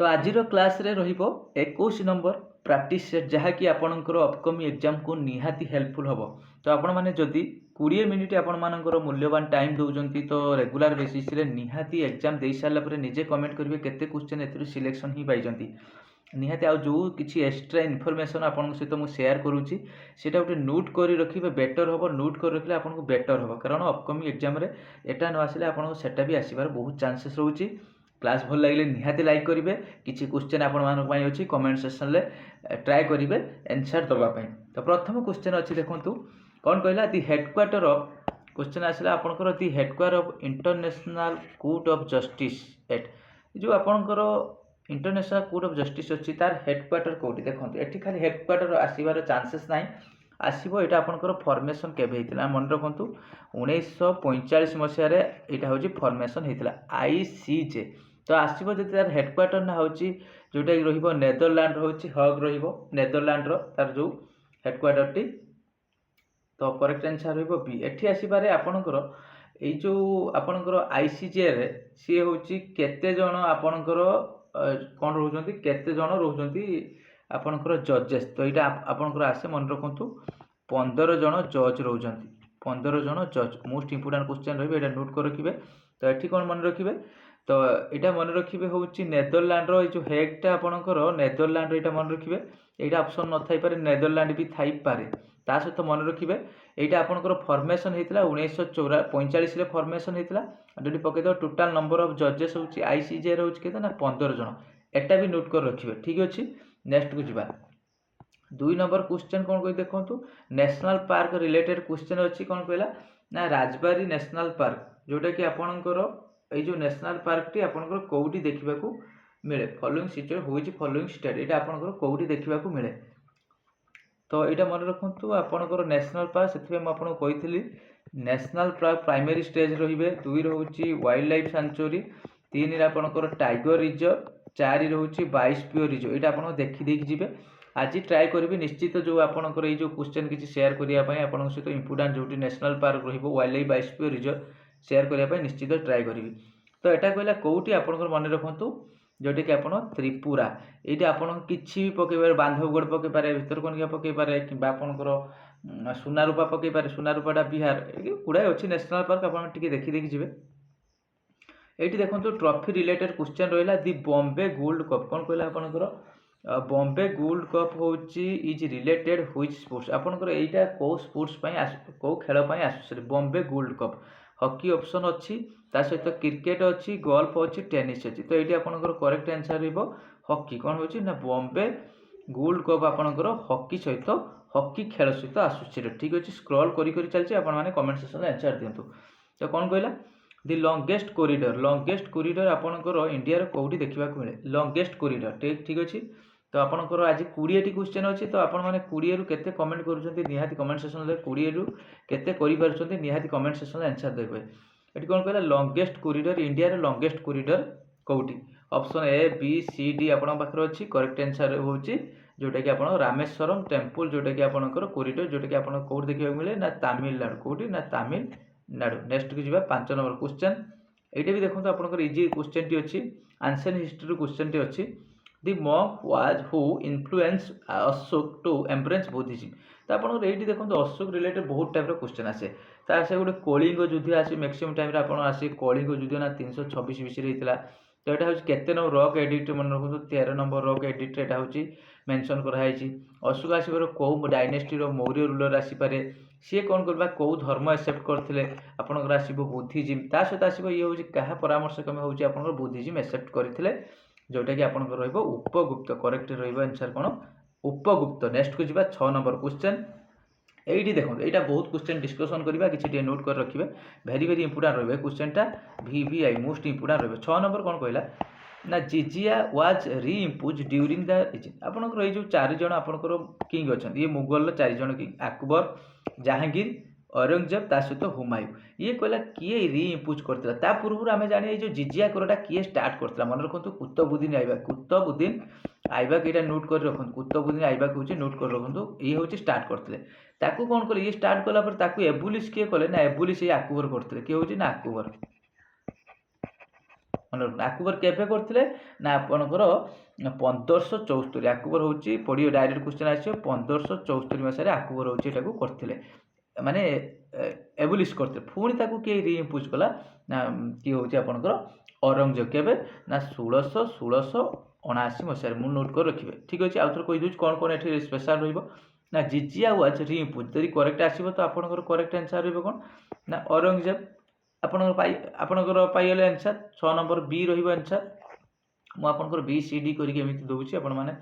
तो आज क्लास रे रहिबो 21 नंबर प्रैक्टिस सेट जहाँकि आपणकर अपकमिंग एग्जाम को निहाती हेल्पफुल हम। तो आपण मैंने जदि 20 मिनिट आपण मानकर मूल्यवान टाइम दौरान तो रेगुलर बेसिस रे निहाती एग्जाम दे सारा पर निजे कमेंट करेंगे केते क्वेश्चन ए सिलेक्शन ही पाई निहाती आ जो किसी एक्स्ट्रा इनफॉरमेशन आपन सहित मुझे शेयर करुच्ची सेटा गोटे नोट कर रखिए बेटर हम। नोट कर रखिले आपको बेटर हम कारण अपकमिंग एग्जाम रे एटा न आसिले आपन सेटा भी आसीबार बहुत चांसेस रोची। क्लास भल लगे निहाती लाइक करेंगे किसी क्वेश्चन आपण अच्छी कमेंट सेक्शन में ट्राए करेंगे आंसर दवाई। तो प्रथम क्वेश्चन अच्छी देखो कौन कहला दि हेडक्वार्टर ऑफ क्वेश्चन आसला आपंकर the headquarter of international court of justice at जो आपंकर इंटरनेशनल कोर्ट ऑफ जस्टिस अच्छी तार हेडक्वार्टर कौटी देखो ये खाली हेडक्वार्टर आसबार चांसेस ना आसो ये आपंकर फॉर्मेशन केवे होता मन रखु 1945 मसीह यहाँ हूँ फॉर्मेशन होता ICJ। तो आसो जब तार हेडक्वार्टर ना हूँ जोटा कि नेदरलैंड रोचे हग नेदरलैंड तार जो हेडक्वार्टर टी। तो करेक्ट आंसर बी एटी आसबार आपणकर ये जो आपणकर ICJ रे सी हूँ केते जन आपणकर कौन रोचती केते जन रोचती आपणकर जजेस। तो यहाँ आपणकर आसे मन रखु 15 जन जज रोचती 15 जन जज मोस्ट इंपोर्टेंट क्वेश्चन रही नोट कर रखिए। तो ये कौन मन रखिए तो यहाँ मन रखिए हूँ नेदरलैंड जो हेगटा आपणकर नेदरलैंड यहाँ मन रखिए यहाँ ऑप्शन न थाईपे नेदरलैंड भी थाईपे ता सहित मन रखिए यहाँ आपंकर फॉर्मेशन होता 1945 फॉर्मेशन होता जो पकईद टोटाल नंबर ऑफ जजेस हूँ ICJ रोच के 15 जन एटा भी नोट कर रखिए ठीक अच्छे। नेक्स्ट को जीवा 2 नंबर क्वेश्चन कौन कही देखो नेशनल पार्क रिलेटेड क्वेश्चन अच्छी कौन कहला ना राजबारी नेशनल पार्क जोटा कि आपणकर ये जो नेशनल पार्क टी आपणकर कौटी देखा मिले फॉलोइंग सिचुएशन हुई फॉलोइंग स्टेट यहाँ आपणकर कौटी देखा मिले। तो यहाँ मन रखु आपणकर नेशनल पार्क से मुझे कही नेशनल पार्क प्राइमरी स्टेज रे 2 रोचे वाइल्ड लाइफ सेंचुरी 3 आपणकर टाइगर रिजर्व 4 रोचे बायोस्फीयर रिजर्व यहाँ आप देखी जी। आज ट्राए करेंगे निश्चित जो आपंकर ये जो क्वेश्चन किसी शेयर करने आप सहित इंपोर्टाट जो national park wild life biosphere reserve share करने निश्चित ट्राए करी। तो यहाँ कहला कौटी आपंकर मन रखु जोटा कि आप त्रिपुरा ये आप किसी भी पकईपर बांधवगढ़ पकईपे भितरकनिका पकईपे कि आपंकर सुनारूपा पकईपे सुनारूपाटा बिहार गुड़ाए अच्छी नेशनल पार्क आप देखी देखी जी। ये देखो ट्रॉफी रिलेटेड क्वेश्चन रहा दि बॉम्बे गोल्ड कप कौन कहला आपंकर बॉम्बे गोल्ड कप हूँ इज रिलेटेड व्हिच स्पोर्ट्स आपंकर यहाँ कौ स्पोर्ट्स कौ खेल Asus Bombay gold cup hockey option अच्छी ता सहित क्रिकेट अच्छी गोल्फ अच्छी टेनिस अच्छी। तो ये आपंकर करेक्ट आंसर हॉकी कौन हो बॉम्बे गोल्ड कप आपंकर हॉकी सहित हॉकी खेल सहित आसूस ठीक अच्छे। स्क्रॉल करी चलती आपने कमेंट सेक्शन में आंसर दिंतु। तो कौन कहला दि लंगेस्ट कोरिडोर आपंकर इंडिया कौटी देखा मिले लंगेस्ट कोरिडोर ठीक अच्छे। तो आपंकर आज 20 क्वेश्चन अच्छी तो आपने 20 रु केते कमेंट करुँचे निहाती कमेंट सेक्शन में 20 रु केते करि निहाती कमेंट सेक्शन में आंसर देवे। ये कौन कहला longest corridor India longest corridor कौटी option A B C D आपन पाखरे अच्छी करेक्ट आंसर होची जोटा कि आप रामेश्वरम टेम्पल जोटा कि आपंकर कोरिडोर जोटा कि आप कौट देखा मिले ना तमिलनाडु कौटी ना तमिलनाडु। नेक्स्ट को जी 5 नंबर क्वेश्चन ये भी देखो आपंकर इजी क्वेश्चन टी अच्छी एंशिएंट हिस्ट्री क्वेश्चन टी अच्छी the monk was who influenced Ashoka to embrace Buddhism. तो आप ये देखो अशोक रिलेटेड बहुत टाइप क्वेश्चन आसे तार से गोटे कलिंग युद्ध आसे मैक्सिमम टाइम आप आसे कलिंग युद्ध ना 326 विषय होता। तो यहाँ हूँ केते नंबर रॉक एडिट मन रखु 13 नंबर रॉक एडिट यहाँ हूँ मेंशन कराई अशोक आसबार कौ डायनेस्टी मौर्य रूलर आसीपे सी कौन करवा कौ धर्म एक्सेप्ट करते आपंकर आसो बुद्धिज्म ता सहित आसो ये हूँ क्या परामर्श क्रमे हूँ आप बुद्धिज्म एक्सेप्ट करते जोटा कि आपंकर उपगुप्त करेक्ट आंसर कौन उपगुप्त। नेक्स्ट को जी 6 नंबर क्वेश्चन ये देखो यहाँ बहुत क्वेश्चन डिस्कसन करवा किसी नोट कर रखिए वेरी वेरी इंपोर्टाट रही क्वेश्चनटा VVI मोस्ट इंपोर्टाट रही। 6 नंबर कौन कहला ना जिजिया वाज री इम्पोज ड्यूरिंग द रिजिन आपंकर ये जो 4 जन आपंकर किंग अच्छा ये मुगल 4 जन किंग अकबर जहांगीर औरंगजेब ता सहित हुमायूं ये कहला किए री इम्पोज करता पूर्व आम जाने जो जिजिया करटा किए स्टार्ट करता मन रखु कुतुबुद्दीन ऐबक यहाँ नोट कर रखु कुतुबुद्दीन ऐबक हूँ नोट कर रखु ये हूँ स्टार्ट करते ताकू कौन कले ये स्टार्ट कला एबुलिश किए कले ना एबुलिश ये अकबर करते किए हूँ ना अकबर। मन रखना अक्टोबर केबे करथिले ना आपनकर 1574 अक्टोबर होची पड़ी डायरेक्ट क्वेश्चन आछियो 1574 मसिया रे अक्टोबर होची एटा को करथिले माने एबुलिश करते पुणी ताकू किए रीइम्पोज कला ना किए होची आपनकर औरंगजेब केबे ना 1679 मसिया मु नोट कर रखिबे ठीक अछि आउथर कहि दोछ कोन कोन एठी स्पेशल रहइबो ना जिजिया वाज रीइम्पोज जदि करेक्ट आसीबो तो आपनकर करेक्ट आंसर रहइबो कोन ना औरंगजेब आपनकर पाइले आंसर 6 नंबर बी रहइबो आंसर मु आपनकर बी सी डी करिके एमिति दोउची आपण माने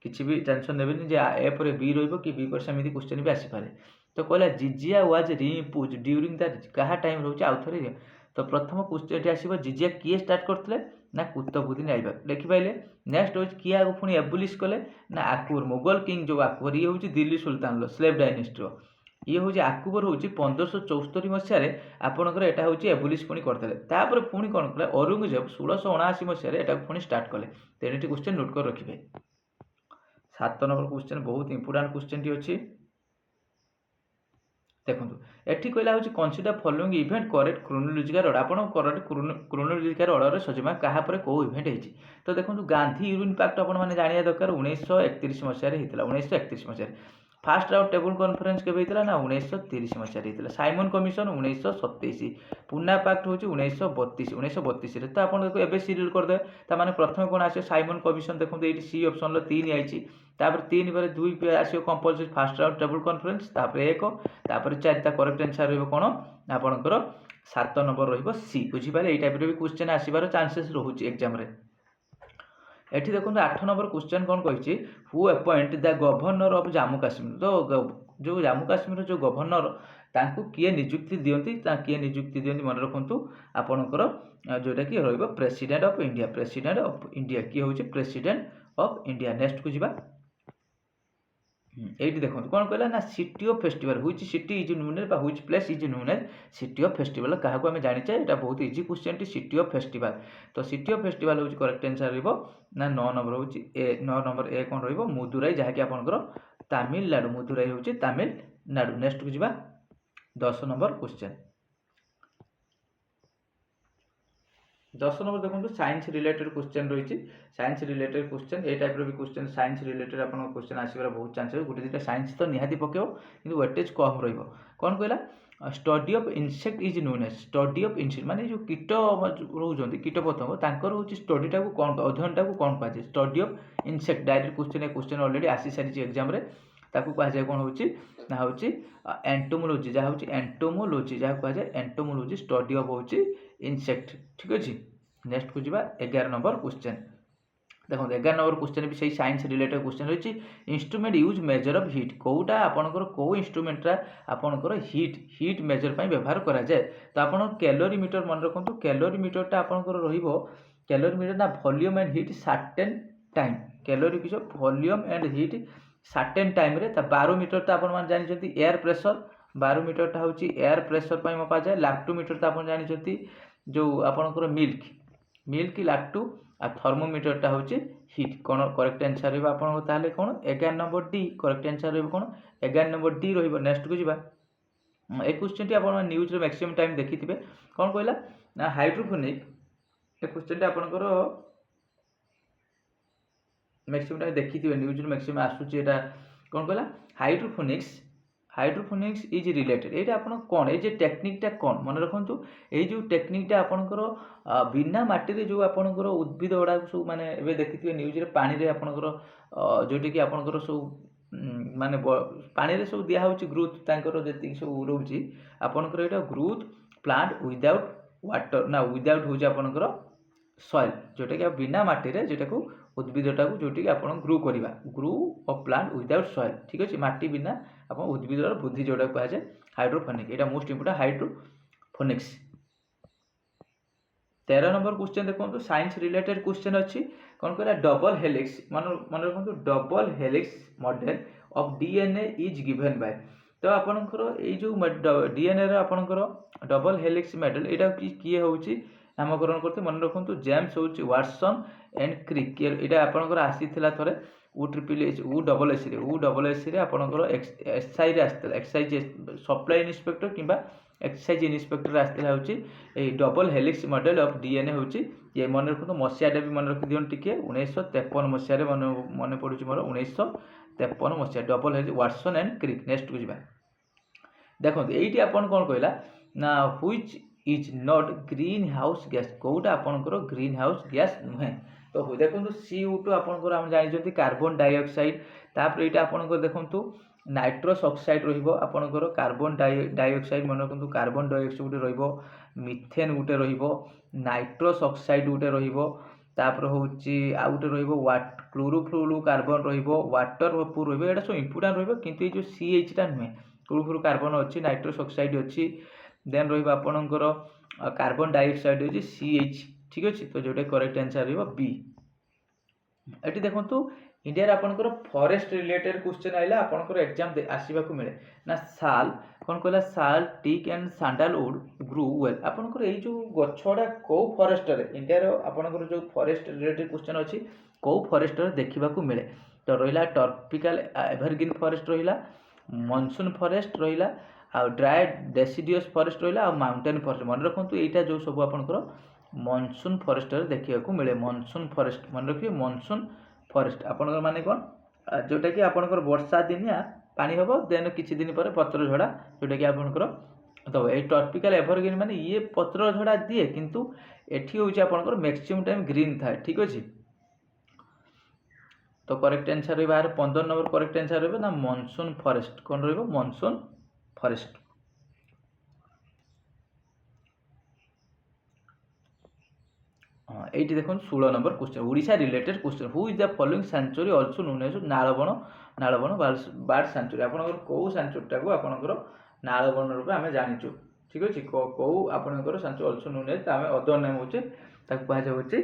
किछि भी टेंशन नेबेनी जे ए पर बी रहइबो कि बी पर सेमिति क्वेश्चन भी आसी पारे तो कहला जिजिया वाज रीइम्पोज ड्यूरिंग द कहा टाइम रहउची आउथरे तो प्रथम क्वेश्चन एठी आसीबो जिजिया किए स्टार्ट करथले ना कुतुबुद्दीन ऐबक देखि पाइले नेक्स्ट होची किए आगु पुनी एबुलिश कले ना अकबर मुगल किंग जो अकबर ये होची दिल्ली सुल्तान लो स्लेव डायनेस्टी रो ये होची अकबर होची 1574 मसिया रे आपनकर एटा होची एबुलिश पुनी करथले तापर पुनी कोन कले औरंगजेब 1679 मसिया रे एटा पुनी स्टार्ट कले तेनेटी क्वेश्चन नोट कर रखिबे 7 नंबर क्वेश्चन बहुत इंपोर्टेंट क्वेश्चन टी अछि देखो एठी कहला होची consider following event correct chronological order आपण करेक्ट क्रोनोलॉजिकल ऑर्डर रे सजिमा कहा पर को इवेंट हेची तो देखो गांधी यूनियन पैक्ट आपण माने जानिया दरकार 1931 मसिया रे हितला 1931 मसिया रे फास्ट राउंड टेबल कॉन्फ्रेंस के हेतला ना 1930 मसिया रे हितला साइमन कमिशन 1927 पुना पैक्ट होची 1932 रे तो आपण देखो एबे सीरियल कर दे ता माने प्रथम कोन आसे साइमन कमिशन देखो एठी सी ऑप्शन लो 3 आइची तापर 3 बारे 2 पे आसियो compulsory first round table conference तापर 1 तापर 4 ता करेक्ट आंसर रहइबो कोन आपनकर 7 नंबर रहइबो सी बुझी पाले एई टाइप रे भी क्वेश्चन आसीबार चांसेस रहउची एग्जाम रे एठी देखो 8 नंबर क्वेश्चन कोन कहिची who appoint the governor of Jammu Kashmir तो जो जम्मू कश्मीर जो गवर्नर तांकू किए नियुक्ति दियंती ता किए नियुक्ति दियंती मन रखंतु आपनकर जोटा कि रहइबो प्रेसिडेंट ऑफ इंडिया किए होची प्रेसिडेंट ऑफ इंडिया नेक्स्ट को जिबा एठी देखो कोन कहला ना city of festival which city is known as which place is known as city of festival काहा को हमें जानि छै एटा बहुत इजी क्वेश्चन टी सिटी ऑफ फेस्टिवल तो सिटी ऑफ फेस्टिवल होची करेक्ट आंसर रहइबो ना 9 नंबर होची 9 नंबर ए कोन रहइबो मदुराई जहा कि आपनकर तमिलनाडु मदुराई होची तमिलनाडु नेक्स्ट को जिबा 10 नंबर क्वेश्चन 10 नंबर देखो साइंस रिलेटेड क्वेश्चन रही साइंस रिलेटेड क्वेश्चन ए टाइप भी क्वेश्चन साइंस रिलेटेड आपन क्वेश्चन आसीबार बहुत चांस गोटे दुटा साइंस तो निहाती पकेओ किंतु वेटेज कम रहिबो कोन कहला study of insect is known as study of insect माने जो कीट रहउजंती कीट पतंग तांकर होची स्टडी टा को कोन अध्ययन टा को कोन पाजे study of insect direct question already आसी सारी एग्जाम रे ताकू कहा जाय कोन होची ना होची एंटोमोलॉजी जा होची एंटोमोलॉजी जा कहा जाय एंटोमोलॉजी स्टडी ऑफ होची इंसेक्ट ठीक अछि नेक्स्ट को जिबा 11 नंबर क्वेश्चन देखो 11 नंबर क्वेश्चन भी सही साइंस रिलेटेड क्वेश्चन रही instrument use measure of heat कोटा आपनकर को इंस्ट्रूमेंट रा आपनकर हीट मेजर पई व्यवहार करा जाय तो आपन कैलोरीमीटर मन रखंतु कैलोरीमीटर टा आपनकर रहिबो कैलोरीमीटर ना volume and heat certain time calorie किछो volume and heat certain time रे ता बारोमीटर ता आपन मान जानि जति एयर प्रेशर बारोमीटर ता होची एयर प्रेशर पई मपा जाय लैक्टोमीटर ता आपन जानि जति जो आपनकर मिल्क लैक्टो आ थर्मोमीटर टा होची हीट कोन करेक्ट आंसर रहबा आपन ताले कोन 11 नंबर डी करेक्ट आंसर रहबो कोन 11 नंबर डी रहबो नेक्स्ट को जिबा ए क्वेश्चन टी आपन न्यूज रे मैक्सिमम टाइम देखिथिबे कोन कहला ना हाइड्रोफोनिक ए क्वेश्चन टी आपनकर मैक्सिमम टाइम देखिथिबे न्यूज रे मैक्सिमम आसुची एटा कोन कहला हाइड्रोफोनिक्स इज रिलेटेड एटा आपन कोन ए जे टेक्निक टा कोन मन रखंतु ए जो टेक्निक टा आपनकर बिना माटी रे जो आपनकर उद्भिद ओडा सब माने एबे देखिथिबे न्यूज रे पानी रे आपनकर जोटी कि आपनकर सब माने पानी रे सब दिया होची ग्रोथ तांकर जेति सब रहउची आपनकर एटा ग्रोथ प्लांट विदाउट वाटर ना विदाउट होची आपनकर सॉइल जोटा कि बिना माटी रे जेटा को उद्भिदटा को जोटी आपण ग्रो करिबा grow of plant without soil ठीक अछि माटी बिना आपण उद्भिदर बुद्धि जोटा कहा जाय हाइड्रोफोनिक एटा most important hydrophonics 13 number question देखो साइंस रिलेटेड क्वेश्चन अछि कोन कहला डबल हेलिक्स मन रखंतु double helix model of DNA is given by तो आपनकर ए जो डीएनए रे आपनकर डबल हेलिक्स मॉडल एटा किए होउची नामकरण करते मन रखु जेम्स हूँ वाटसन एंड क्रिक यहाँ आपंकर आसी थे उ ट्रिपल एच उ डबल एस आपंकर एसआई आसता एक्साइज सप्लाई इन्स्पेक्टर कि एक्साइज इन्स्पेक्टर आसता हूँ double helix model of DNA हूँ ये मन रखु मसीहाटा भी मन रखी दिखाँ टी 1953 मसीह मन पड़ू मोर 1953 मसीहा double helix Watson and Crick next को जी देखो ये आपन कौन कहला ना which is not green house gas कौटा आपंकर ग्रीन हाउस गैस नुहे तो देखो CO2 आपंकर आम जानते कार्बन डाइऑक्साइड तापर ये आपंकर देखो नाइट्रस ऑक्साइड रहा कार्बन डाइऑक्साइड मन रखु कार्बन डाइऑक्साइड गोटे रीथेन गोटे नाइट्रस ऑक्साइड गोटे तापर हूँ आउ गोटे क्लोरोफ्लोरो कार्बन वाटर वाटर रहा सब इंपोर्टाट रही जो CH नुहे क्लोरोफ्लोरो कार्बन अच्छी नाइट्रस ऑक्साइड अच्छी देन रहा कार्बन डाइऑक्साइड अच्छी CH ठीक अच्छे तो जोटा करेक्ट आंसर बी ये देखो इंडिया आपंकर फॉरेस्ट रिलेटेड क्वेश्चन आइला आपंकर एग्जाम आसवा मिले ना साल कौन कहला साल teak and sandalwood grow well आपंकर ये जो गछड़ा कौ फॉरेस्ट इंडिया आपंकर जो फॉरेस्ट रिलेटेड क्वेश्चन अच्छी कौ फॉरेस्ट देखा मिले तो रहा ट्रॉपिकल एवरग्रीन फॉरेस्ट रहा मॉनसून फॉरेस्ट रहा आ ड्राई डेसिडियस फॉरेस्ट रहा आ माउंटेन फॉरेस्ट मन रखु यहाँ जो सब आपंकर मॉनसून फॉरेस्ट देखा मिले मॉनसून फॉरेस्ट मन रखिए मॉनसून फॉरेस्ट आपंकर माने कौन जोटा कि आपंकर वर्षा दिनिया पानी हम देन किछि दिन पर पत्र झड़ा जोटा कि आपंकर तो ये ट्रॉपिकल एवरग्रीन माने ये पत्र झड़ा दिए किंतु एठी होउछि आपंकर मैक्सिमम टाइम ग्रीन थाए ठीक अछि तो करेक्ट आंसर रे बाहर 15 नंबर करेक्ट आंसर रे ना मॉनसून फॉरेस्ट कौन रहबो मॉनसून फॉरेस्ट ये देखो 16 number question Odisha related question who is the following sanctuary also known as Nalabana bird sanctuary आपनकर को सेंचुरीटा को आपनकर नालबण रूप आमे जानिचु ठीक अछि को आपनकर सेंचुरी आल्सो नोन एज आमे अदर नेम होचे ताको कहा जाय होचे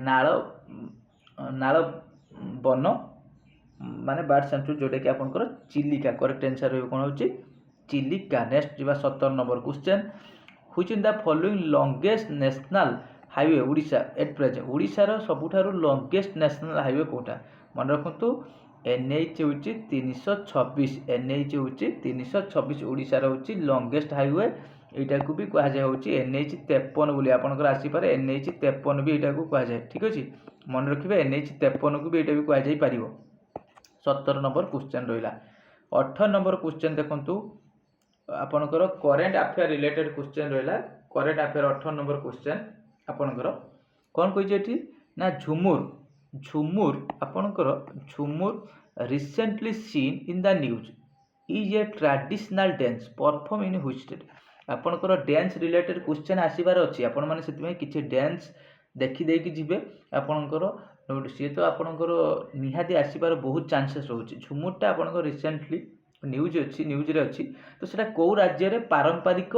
नाल वन माने बार्ड सेंचुरी जोटा कि आपनकर चिलिका करेक्ट आंसर होय कोन होची चिलिका नेक्स्ट जीवा 17 number question which in the following longest national highway Odisha at present ओडिशार सबुठारु लॉन्गेस्ट नेशनल हाईवे कोटा मन रखु NH हूँ 326 NH हूँ 326 ओडिशार हूँ लॉन्गेस्ट हाईवे यहाँ को भी कह जाए हूँ NH 53 बोली आपंकर आसीपे NH 53 भी यहाँ को कह जाए ठीक अच्छे मन रखिए NH 53 को भी यहाँ भी कह जाई पार 17 नंबर क्वेश्चन रहा 18 नंबर क्वेश्चन देखु आपंकर करेन्ट अफेयर रिलेटेड क्वेश्चन रहा करेन्ट अफेयर 18 नंबर क्वेश्चन आपणकर कौन कही ना झुमुर आपणकर Jhumur recently seen in the news is a traditional dance perform in which state आपणकर डांस रिलेटेड क्वेश्चन आसबार अच्छी आपण मैंने से किसी डांस देखी जीवे आपणकर सी तो आपणकर निहाती आसबार बहुत चांसेस रोचे झुमुरटा आपणकर रिसेंटली न्यूज अच्छी न्यूज रे अच्छी तो सेटा कौ राज्य रे पारंपरिक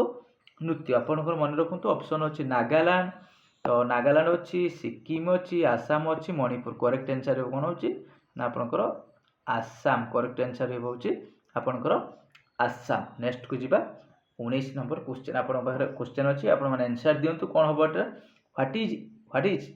नृत्य आपणकर मन रखु ऑप्शन अच्छी नागालैंड तो नागालैंड अच्छी सिक्किम अच्छी आसाम अच्छी मणिपुर करेक्ट आंसर कौन हो आपणकर आसाम करेक्ट आंसर हो आपणकर आसाम नेक्स्ट को जीवा 19 नंबर क्वेश्चन आपण क्वेश्चन अच्छी आप आंसर दिंतु कौन हम what is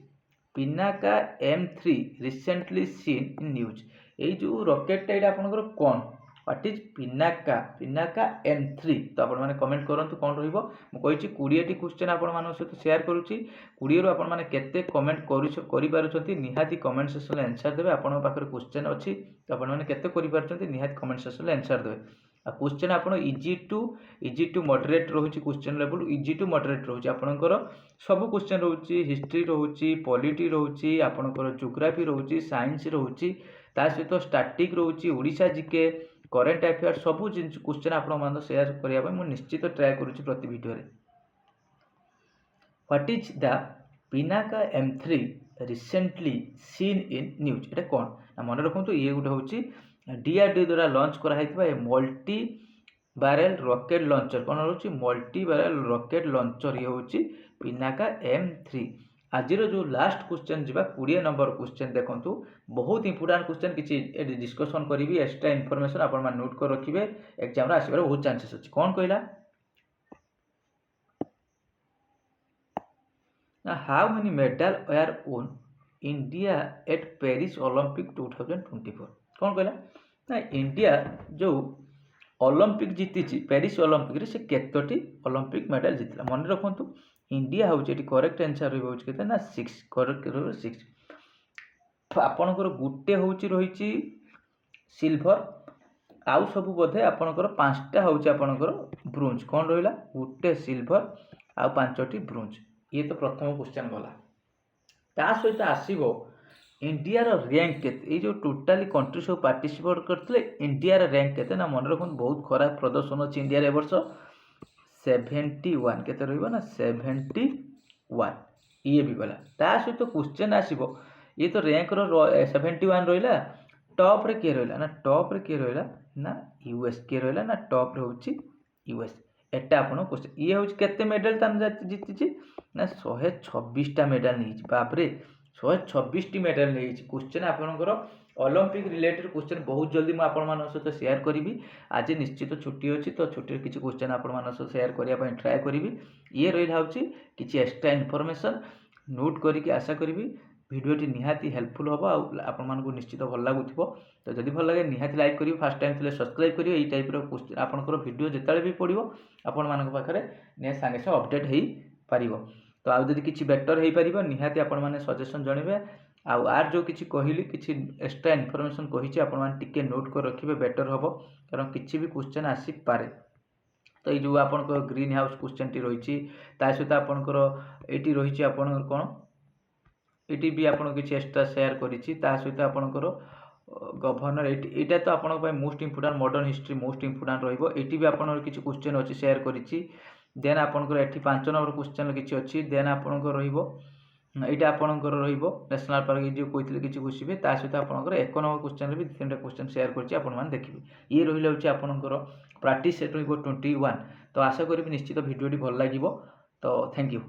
Pinaka M3 recently seen in news ये जो रॉकेट ये आपणकर कौन व्हाट इज पिनाका M3 तो आपण माने कमेंट करंतु कोन रहइबो मु कहिछि 20 टी क्वेश्चन आपण मानन सहित शेयर करूछि 20 रु आपण माने केते कमेंट करि पारुछंती निहाती कमेंट सेक्शन रे आंसर देबे आपण पाखरे क्वेश्चन अछि तो आपण माने केते करि पारुछंती निहाती कमेंट सेक्शन रे आंसर देबे आ क्वेश्चन आपण इजी टू मॉडरेट रहउछि question level easy to moderate रहउछि आपणकर सब क्वेश्चन रहउछि हिस्ट्री रहउछि पॉलिटी रहउछि आपणकर ज्योग्राफी रहउछि साइंस रहउछि ता सहित स्टैटिक रहउछि ओडिशा जीके करेन्ट अफेयर सबू क्वेश्चन आपण शेयर करने मैं निश्चित ट्राए करुँच प्रति video what is the Pinaka M3 recently seen in news ये कौन ना मन रखु ये गोटे हूँ DRDO द्वारा लॉन्च कराई मल्टी बैरल रॉकेट लॉन्चर कौन रोचे मल्टी बैरल रॉकेट लॉन्चर ये हूँ पिनाका M3 आज जो लास्ट क्वेश्चन जीवा 20 नंबर क्वेश्चन देखंतु बहुत इंपोर्टेंट क्वेश्चन किसी डिस्कशन करी एक्स्ट्रा इनफॉरमेशन आप नोट कर रखिए एग्जाम आसबार बहुत चांसेस अच्छी कौन कहला ନା how many medal were won India at Paris Olympic 2024 କ'ଣ କହିଲା ନା ଇଣ୍ଡିଆ ଯେଉଁ ଅଲମ୍ପିକ୍ ଜିତିଛି ପ୍ୟାରିସ୍ ଅଲମ୍ପିକରେ ସେ କେତୋଟି ଅଲମ୍ପିକ୍ ମେଡାଲ ଜିତିଲା ମନେ ରଖନ୍ତୁ ଇଣ୍ଡିଆ ହେଉଛି ଏଠି କରେକ୍ଟ ଆନ୍ସର ରହିବ ହେଉଛି କେତେ ନା 6 କରେକ୍ଟ ରହିବ 6 ଆପଣଙ୍କର ଗୋଟେ ହେଉଛି ରହିଛି ସିଲଭର ଆଉ ସବୁ ବୋଧେ ଆପଣଙ୍କର 5ଟା ହେଉଛି ଆପଣଙ୍କର ବ୍ରୋଞ୍ଜ କ'ଣ ରହିଲା ଗୋଟେ ସିଲଭର ଆଉ 5ଟି ବ୍ରୋଞ୍ଜ ଇଏ ତ ପ୍ରଥମ କ୍ୱେଶ୍ଚନ୍ ଗଲା ତା ସହିତ ଆସିବ ଇଣ୍ଡିଆର ର୍ୟାଙ୍କ କେତେ ଏଇ ଯେଉଁ ଟୋଟାଲି କଣ୍ଟ୍ରି ସବୁ ପାର୍ଟିସିପେଟ୍ କରିଥିଲେ ଇଣ୍ଡିଆର ର୍ୟାଙ୍କ କେତେ ନା ମନେ ରଖନ୍ତୁ ବହୁତ ଖରାପ ପ୍ରଦର୍ଶନ ଅଛି ଇଣ୍ଡିଆର ଏ ବର୍ଷ 71 କେତେ ରହିବ ନା 71 ଇଏ ବି ଗଲା ତା ସହିତ କ୍ୱେଶ୍ଚନ୍ ଆସିବ ଇଏ ତ ର୍ୟାଙ୍କର 71 ରହିଲା ଟପ୍ରେ କିଏ ରହିଲା ନା ଟପ୍ରେ କିଏ ରହିଲା ନା ୟୁଏସ୍ କିଏ ରହିଲା ନା ଟପ୍ରେ ହେଉଛି ୟୁଏସ୍ ଏଟା ଆପଣ କ୍ୱେଶ୍ଚନ୍ ଇଏ ହେଉଛି କେତେ ମେଡାଲ ତାର ଜିତିଛି ନା 126ଟା ମେଡାଲ ନେଇଛି ବାପରେ 126ଟି ମେଡାଲ ନେଇଛି କ୍ୱେଶ୍ଚନ୍ ଆପଣଙ୍କର ଅଲମ୍ପିକ୍ ରିଲେଟେଡ୍ କ୍ୱେଶ୍ଚନ୍ ବହୁତ ଜଲ୍ଦି ମୁଁ ଆପଣମାନଙ୍କ ସହିତ ସେୟାର କରିବି ଆଜି ନିଶ୍ଚିତ ଛୁଟି ଅଛି ତ ଛୁଟିରେ କିଛି କ୍ୱେଶ୍ଚନ୍ ଆପଣମାନଙ୍କ ସହିତ ସେୟାର କରିବା ପାଇଁ ଟ୍ରାଏ କରିବି ଇଏ ରହିଲା ହେଉଛି କିଛି ଏକ୍ସଟ୍ରା ଇନଫର୍ମେସନ୍ ନୋଟ୍ କରିକି ଆଶା କରିବି ଭିଡ଼ିଓଟି ନିହାତି ହେଲ୍ପଫୁଲ୍ ହେବ ଆଉ ଆପଣମାନଙ୍କୁ ନିଶ୍ଚିତ ଭଲ ଲାଗୁଥିବ ତ ଯଦି ଭଲ ଲାଗେ ନିହାତି ଲାଇକ୍ କରିବେ ଫାର୍ଷ୍ଟ ଟାଇମ୍ ଥିଲେ ସବସ୍କ୍ରାଇବ୍ କରିବେ ଏଇ ଟାଇପ୍ର ଆପଣଙ୍କର ଭିଡ଼ିଓ ଯେତେବେଳେ ବି ପଡ଼ିବ ଆପଣମାନଙ୍କ ପାଖରେ ସାଙ୍ଗେ ସାଙ୍ଗେ ଅପଡ଼େଟ୍ ହେଇପାରିବ ତ ଆଉ ଯଦି କିଛି ବେଟର୍ ହେଇପାରିବ ନିହାତି ଆପଣମାନେ ସଜେସନ୍ ଜଣାଇବେ ଆଉ ଆର୍ ଯେଉଁ କିଛି କହିଲି କିଛି ଏକ୍ସଟ୍ରା ଇନଫର୍ମେସନ୍ କହିଛି ଆପଣମାନେ ଟିକେ ନୋଟ୍ କରି ରଖିବେ ବେଟର୍ ହେବ କାରଣ କିଛି ବି କ୍ୱେଶ୍ଚନ୍ ଆସିପାରେ ତ ଏଇ ଯେଉଁ ଆପଣଙ୍କର ଗ୍ରୀନ୍ ହାଉସ୍ କ୍ୱେଶ୍ଚନ୍ଟି ରହିଛି ତା ସହିତ ଆପଣଙ୍କର ଏଇଠି ରହିଛି ଆପଣଙ୍କର କ'ଣ ଏଠି ବି ଆପଣ କିଛି ଏକ୍ସଟ୍ରା ସେୟାର କରିଛି ତା ସହିତ ଆପଣଙ୍କର ଗଭର୍ଣ୍ଣର ଏଇଟା ତ ଆପଣଙ୍କ ପାଇଁ most important modern history most important ରହିବ ଏଠି ବି ଆପଣଙ୍କର କିଛି କ୍ୱେଶ୍ଚନ୍ ଅଛି ସେୟାର କରିଛି ଦେନ୍ ଆପଣଙ୍କର ଏଠି 5 ନମ୍ବର କ୍ୱେଶ୍ଚନ୍ କିଛି ଅଛି ଦେନ୍ ଆପଣଙ୍କର ରହିବ ଏଇଟା ଆପଣଙ୍କର ରହିବ ନ୍ୟାସନାଲ୍ ପାର୍କ ଯେଉଁ କହିଥିଲେ କିଛି ବୁଝିବେ ତା ସହିତ ଆପଣଙ୍କର 1 ନମ୍ବର କ୍ୱେଶ୍ଚନ୍ରେ ବି 3ଟା କ୍ୱେଶ୍ଚନ୍ ସେୟାର କରିଛି ଆପଣମାନେ ଦେଖିବେ ଇଏ ରହିଲା ହେଉଛି ଆପଣଙ୍କର ପ୍ରାକ୍ଟିସ୍ ସେଟ୍ ରହିବ 21 ତ ଆଶା କରିବି ନିଶ୍ଚିତ ଭିଡ଼ିଓଟି ଭଲ ଲାଗିବ ତ ଥ୍ୟାଙ୍କ ୟୁ